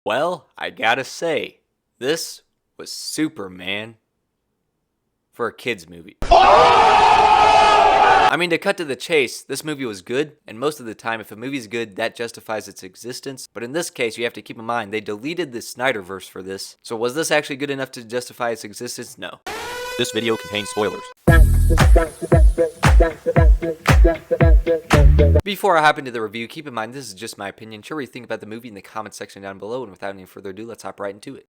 Well, I gotta say, this was Superman for a kids movie. I mean, to cut to the chase, this movie was good, and most of the time, if a movie's good, that justifies its existence. But in this case, you have to keep in mind, they deleted the Snyderverse for this. So was this actually good enough to justify its existence? No. This video contains spoilers. Before I hop into the review, keep in mind this is just my opinion. Share what you think about the movie in the comment section down below, and without any further ado, let's hop right into it.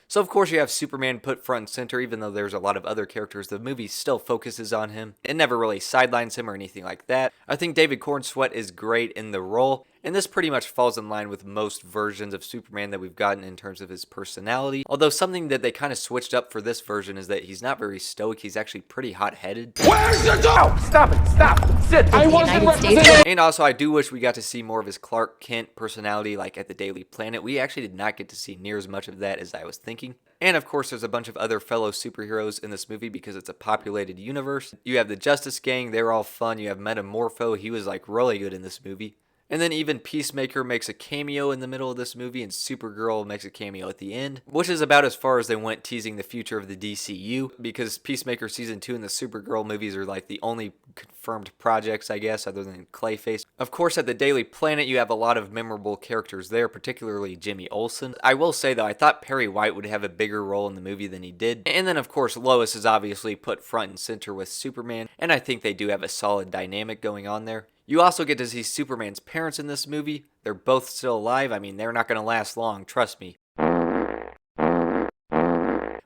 So of course you have Superman put front and center. Even though there's a lot of other characters, the movie still focuses on him. It never really sidelines him or anything like that. I think David Cornsweet is great in the role, and this pretty much falls in line with most versions of Superman that we've gotten in terms of his personality. Although something that they kind of switched up for this version is that he's not very stoic, he's actually pretty hot-headed. Where's the dog? Stop it, stop, sit. I wasn't representing. And also I do wish we got to see more of his Clark Kent personality like at the Daily Planet. We actually did not get to see near as much of that as I was thinking. And of course there's a bunch of other fellow superheroes in this movie because it's a populated universe. You have the Justice Gang, they're all fun. You have Metamorpho, he was like really good in this movie. And then even Peacemaker makes a cameo in the middle of this movie, and Supergirl makes a cameo at the end, which is about as far as they went teasing the future of the DCU, because Peacemaker Season 2 and the Supergirl movies are like the only confirmed projects, I guess, other than Clayface. Of course, at the Daily Planet, you have a lot of memorable characters there, particularly Jimmy Olsen. I will say, though, I thought Perry White would have a bigger role in the movie than he did. And then, of course, Lois is obviously put front and center with Superman, and I think they do have a solid dynamic going on there. You also get to see Superman's parents in this movie. They're both still alive. I mean, they're not going to last long, trust me.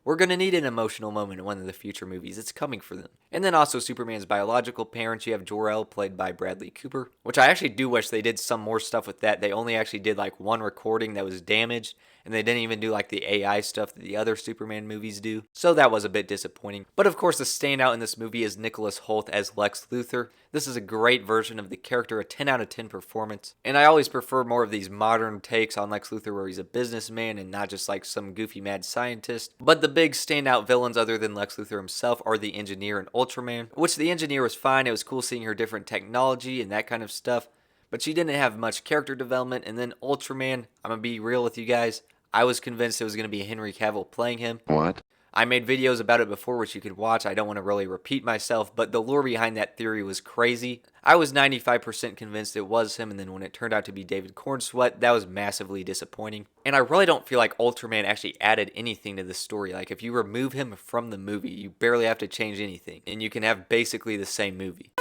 We're going to need an emotional moment in one of the future movies. It's coming for them. And then also Superman's biological parents. You have Jor-El, played by Bradley Cooper, which I actually do wish they did some more stuff with that. They only actually did like one recording that was damaged, and they didn't even do like the AI stuff that the other Superman movies do. So that was a bit disappointing. But of course the standout in this movie is Nicholas Hoult as Lex Luthor. This is a great version of the character, a 10 out of 10 performance. And I always prefer more of these modern takes on Lex Luthor where he's a businessman and not just like some goofy mad scientist. But the big standout villains other than Lex Luthor himself are the Engineer and Ultraman, which the Engineer was fine. It was cool seeing her different technology and that kind of stuff, but she didn't have much character development. And then Ultraman, I'm gonna be real with you guys, I was convinced it was gonna be Henry Cavill playing him. What? I made videos about it before which you could watch. I don't want to really repeat myself, but the lore behind that theory was crazy. I was 95% convinced it was him, and then when it turned out to be David Cornsweet, that was massively disappointing. And I really don't feel like Ultraman actually added anything to the story. Like, if you remove him from the movie, you barely have to change anything, and you can have basically the same movie.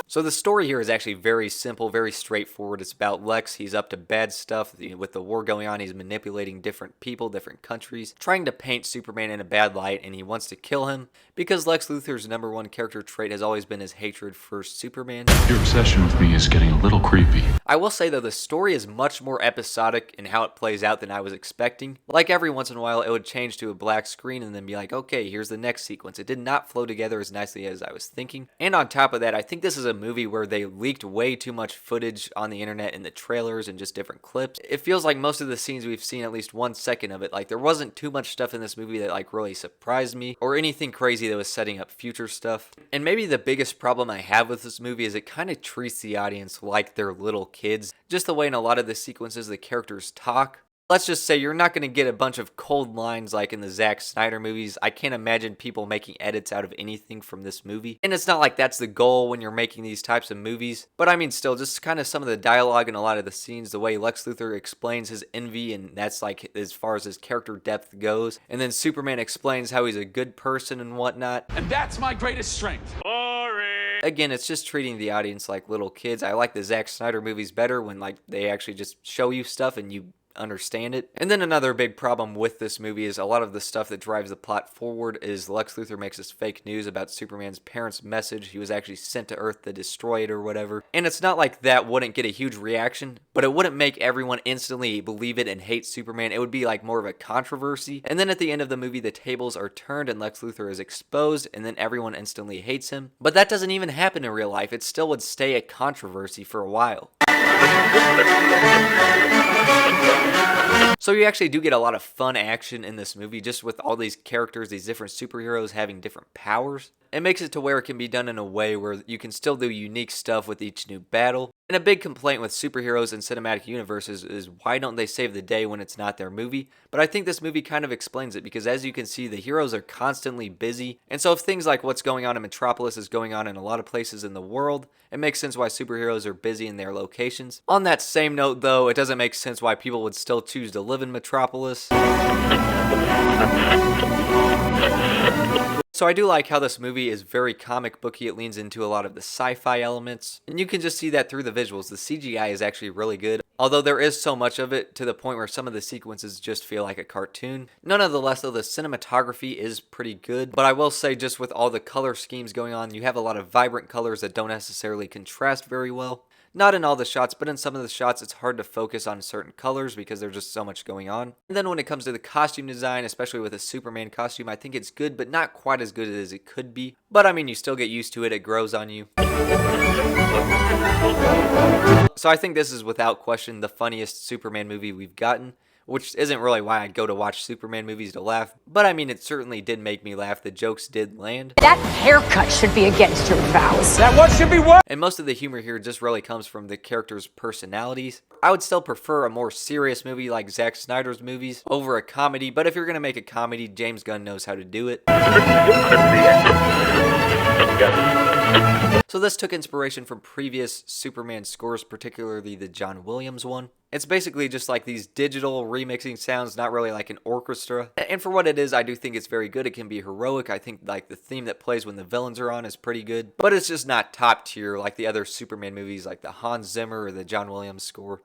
So the story here is actually very simple, very straightforward. It's about Lex. He's up to bad stuff. With the war going on, he's manipulating different people, different countries, trying to paint Superman in a bad light, and he wants to kill him because Lex Luthor's #1 character trait has always been his hatred for Superman. Your obsession with me is getting a little creepy. I will say though, the story is much more episodic in how it plays out than I was expecting. Like every once in a while, it would change to a black screen and then be like, okay, here's the next sequence. It did not flow together as nicely as I was thinking. And on top of that, I think this is a movie where they leaked way too much footage on the internet in the trailers and just different clips. It feels like most of the scenes we've seen at least 1 second of it. Like there wasn't too much stuff in this movie that like really surprised me or anything crazy that was setting up future stuff. And maybe the biggest problem I have with this movie is it kind of treats the audience like they're little kids. Just the way in a lot of the sequences the characters talk. Let's just say you're not going to get a bunch of cold lines like in the Zack Snyder movies. I can't imagine people making edits out of anything from this movie. And it's not like that's the goal when you're making these types of movies. But I mean still, just kind of some of the dialogue in a lot of the scenes, the way Lex Luthor explains his envy, and that's like as far as his character depth goes. And then Superman explains how he's a good person and whatnot. And that's my greatest strength. Again, it's just treating the audience like little kids. I like the Zack Snyder movies better when like they actually just show you stuff and you understand it. And then another big problem with this movie is a lot of the stuff that drives the plot forward is Lex Luthor makes this fake news about Superman's parents' message. He was actually sent to Earth to destroy it or whatever. And it's not like that wouldn't get a huge reaction, but it wouldn't make everyone instantly believe it and hate Superman. It would be like more of a controversy. And then at the end of the movie, the tables are turned and Lex Luthor is exposed, and then everyone instantly hates him. But that doesn't even happen in real life. It still would stay a controversy for a while. So you actually do get a lot of fun action in this movie, just with all these characters, these different superheroes having different powers. It makes it to where it can be done in a way where you can still do unique stuff with each new battle. And a big complaint with superheroes in cinematic universes is why don't they save the day when it's not their movie? But I think this movie kind of explains it, because as you can see, the heroes are constantly busy. And so if things like what's going on in Metropolis is going on in a lot of places in the world, it makes sense why superheroes are busy in their locations. On that same note though, it doesn't make sense why people would still choose to live in Metropolis. So I do like how this movie is very comic booky. It leans into a lot of the sci-fi elements, and you can just see that through the visuals. The CGI is actually really good, although there is so much of it to the point where some of the sequences just feel like a cartoon. Nonetheless though, the cinematography is pretty good, but I will say just with all the color schemes going on, you have a lot of vibrant colors that don't necessarily contrast very well. Not in all the shots, but in some of the shots it's hard to focus on certain colors because there's just so much going on. And then when it comes to the costume design, especially with a Superman costume, I think it's good, but not quite as good as it could be. But I mean, you still get used to it, it grows on you. So I think this is without question the funniest Superman movie we've gotten. Which isn't really why I'd go to watch Superman movies to laugh, but I mean, it certainly did make me laugh. The jokes did land. That haircut should be against your vows. That what should be what? And most of the humor here just really comes from the characters' personalities. I would still prefer a more serious movie like Zack Snyder's movies over a comedy, but if you're going to make a comedy, James Gunn knows how to do it. So this took inspiration from previous Superman scores, particularly the John Williams one. It's basically just like these digital remixing sounds, not really like an orchestra. And for what it is, I do think it's very good. It can be heroic. I think like the theme that plays when the villains are on is pretty good. But it's just not top tier like the other Superman movies like the Hans Zimmer or the John Williams score.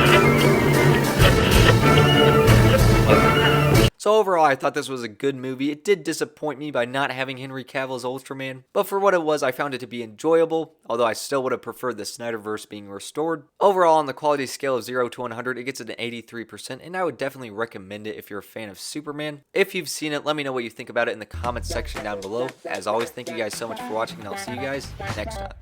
So overall, I thought this was a good movie. It did disappoint me by not having Henry Cavill as Ultraman, but for what it was, I found it to be enjoyable, although I still would have preferred the Snyderverse being restored. Overall, on the quality scale of 0 to 100, it gets an 83%, and I would definitely recommend it if you're a fan of Superman. If you've seen it, let me know what you think about it in the comments section down below. As always, thank you guys so much for watching, and I'll see you guys next time.